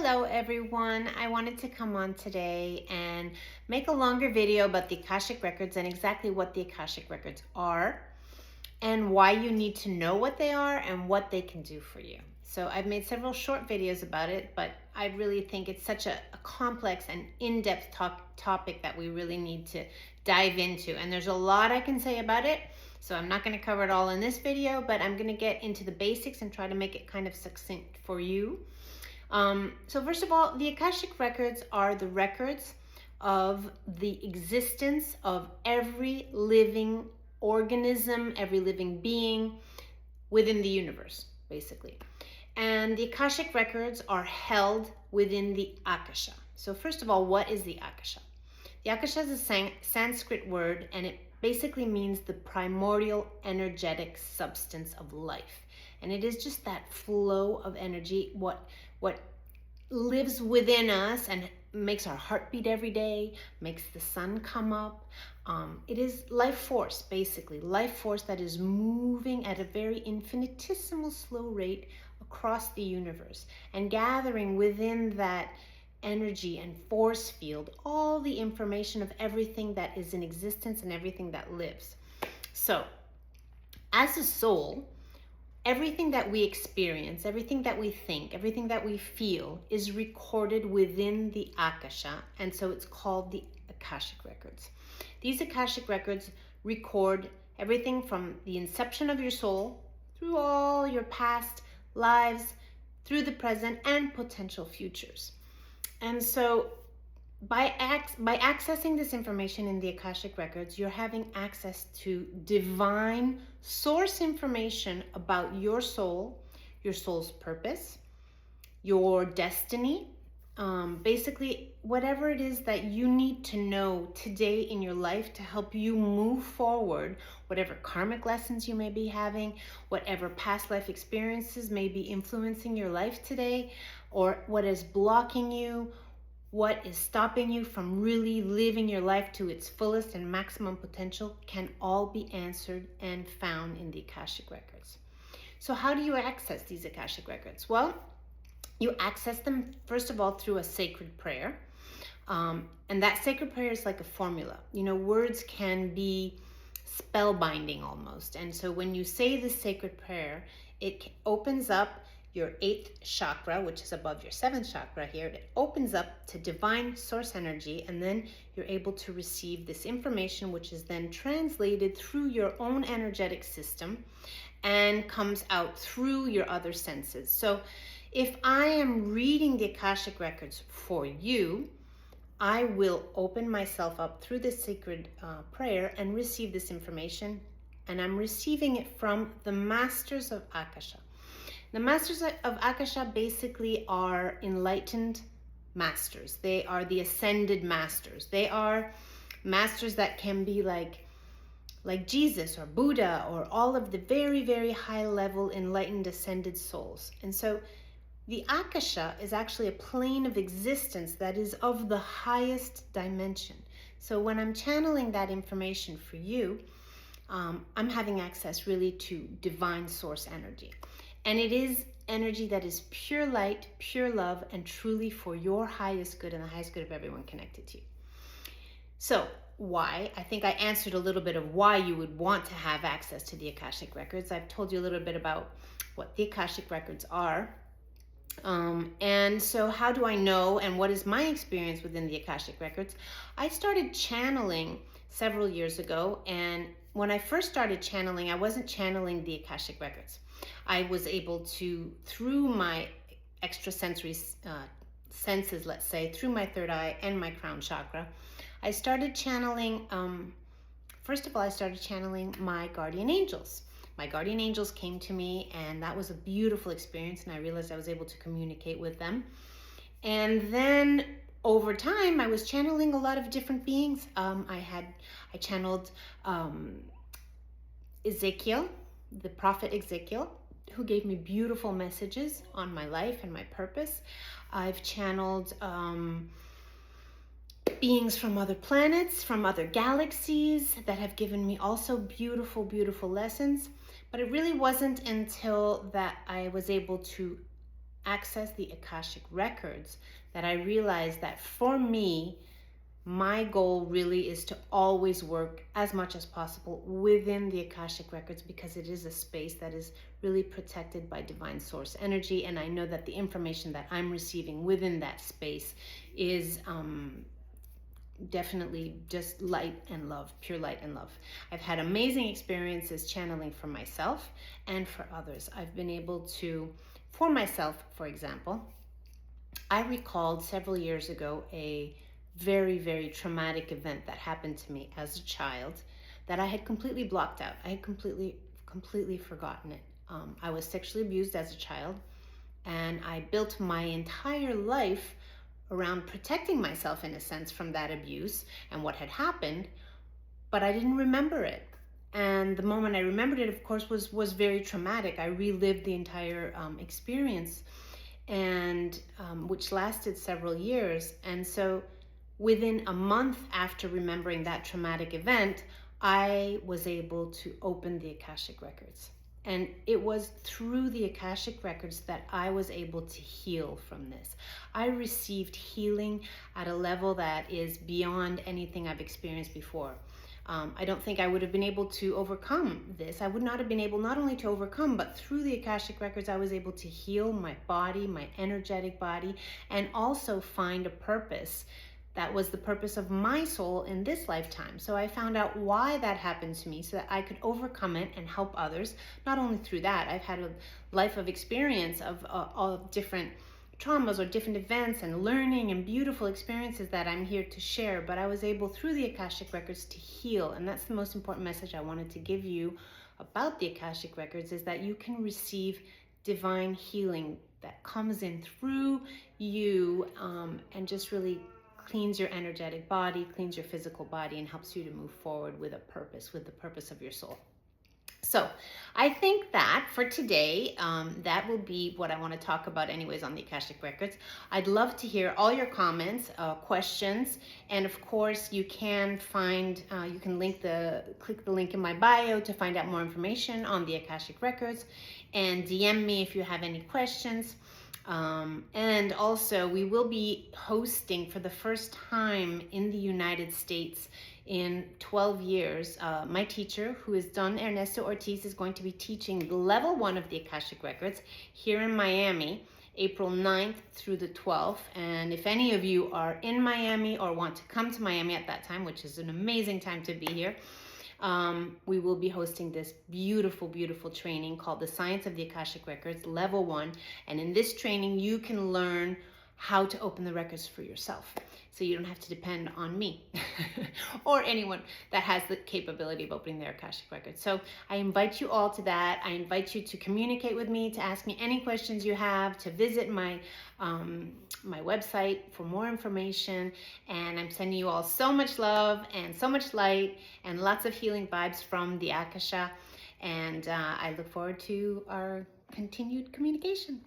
Hello everyone, I wanted to come on today and make a longer video about the Akashic Records and exactly what the Akashic Records are and why you need to know what they are and what they can do for you. So I've made several short videos about it, but I really think it's such a complex and in-depth topic that we really need to dive into. And there's a lot I can say about it, so I'm not going to cover it all in this video, but I'm going to get into the basics and try to make it kind of succinct for you. So first of all, the Akashic Records are the records of the existence of every living organism, every living being within the universe, basically. And the Akashic Records are held within the Akasha. So first of all, what is the Akasha? The Akasha is a Sanskrit word, and it basically means the primordial energetic substance of life. And it is just that flow of energy, what lives within us and makes our heart beat every day, makes the sun come up. It is life force, basically. Life force that is moving at a very infinitesimal slow rate across the universe and gathering within that energy and force field all the information of everything that is in existence and everything that lives. So, as a soul, everything that we experience, everything that we think, everything that we feel is recorded within the Akasha, and so it's called the Akashic Records. These Akashic Records record everything from the inception of your soul through all your past lives, through the present and potential futures. And so by accessing this information in the Akashic Records, you're having access to divine source information about your soul's purpose, your destiny, basically whatever it is that you need to know today in your life to help you move forward, whatever karmic lessons you may be having, whatever past life experiences may be influencing your life today, or what is blocking you, what is stopping you from really living your life to its fullest and maximum potential can all be answered and found in the Akashic Records. So how do you access these Akashic Records? Well, you access them, first of all, through a sacred prayer. And that sacred prayer is like a formula. You know, words can be spellbinding almost. And so when you say this sacred prayer, it opens up your 8th chakra, which is above your 7th chakra here. It opens up to divine source energy, and then you're able to receive this information, which is then translated through your own energetic system and comes out through your other senses. So if I am reading the Akashic Records for you, I will open myself up through this sacred prayer and receive this information, and I'm receiving it from the Masters of Akasha. The Masters of Akasha basically are enlightened masters. They are the ascended masters. They are masters that can be like Jesus or Buddha or all of the very, very high level enlightened ascended souls. And so the Akasha is actually a plane of existence that is of the highest dimension. So when I'm channeling that information for you, I'm having access really to divine source energy. And it is energy that is pure light, pure love, and truly for your highest good and the highest good of everyone connected to you. So why? I think I answered a little bit of why you would want to have access to the Akashic Records. I've told you a little bit about what the Akashic Records are. And so how do I know, and what is my experience within the Akashic Records? I started channeling several years ago, and when I first started channeling, I wasn't channeling the Akashic Records. I was able to, through my extrasensory senses, let's say, through my third eye and my crown chakra, I started channeling, first of all, I started channeling my guardian angels. My guardian angels came to me, and that was a beautiful experience, and I realized I was able to communicate with them. And then over time, I was channeling a lot of different beings. I channeled Ezekiel, the prophet Ezekiel, who gave me beautiful messages on my life and my purpose. I've channeled beings from other planets, from other galaxies that have given me also beautiful, beautiful lessons. But it really wasn't until that I was able to access the Akashic Records that I realized that for me, my goal really is to always work as much as possible within the Akashic Records, because it is a space that is really protected by divine source energy. And I know that the information that I'm receiving within that space is definitely just light and love, pure light and love. I've had amazing experiences channeling for myself and for others. I've been able to, for myself, for example, I recalled several years ago a very, very traumatic event that happened to me as a child that I had completely blocked out. I had completely forgotten it. I was sexually abused as a child, and I built my entire life around protecting myself, in a sense, from that abuse and what had happened, but I didn't remember it. And the moment I remembered it, of course, was very traumatic. I relived the entire experience, and which lasted several years. And so within a month after remembering that traumatic event, I was able to open the Akashic Records. And it was through the Akashic Records that I was able to heal from this. I received healing at a level that is beyond anything I've experienced before. I don't think I would have been able to overcome this. I would not have been able not only to overcome, but through the Akashic Records, I was able to heal my body, my energetic body, and also find a purpose. That was the purpose of my soul in this lifetime. So I found out why that happened to me so that I could overcome it and help others. Not only through that, I've had a life of experience of all different traumas or different events and learning and beautiful experiences that I'm here to share. But I was able through the Akashic Records to heal. And that's the most important message I wanted to give you about the Akashic Records, is that you can receive divine healing that comes in through you, and just really cleans your energetic body, cleans your physical body, and helps you to move forward with a purpose, with the purpose of your soul. So I think that for today, that will be what I want to talk about anyways on the Akashic Records. I'd love to hear all your comments, questions, and of course you can find, you can click the link in my bio to find out more information on the Akashic Records, and DM me if you have any questions. And also we will be hosting for the first time in the United States in 12 years. My teacher, who is Don Ernesto Ortiz, is going to be teaching level 1 of the Akashic Records here in Miami, April 9th through the 12th. And if any of you are in Miami or want to come to Miami at that time, which is an amazing time to be here, we will be hosting this beautiful, beautiful training called The Science of the Akashic Records, Level 1. And in this training, you can learn how to open the records for yourself. So you don't have to depend on me or anyone that has the capability of opening their Akashic Records. So I invite you all to that. I invite you to communicate with me, to ask me any questions you have, to visit my website for more information. And I'm sending you all so much love and so much light and lots of healing vibes from the Akasha. And I look forward to our continued communication.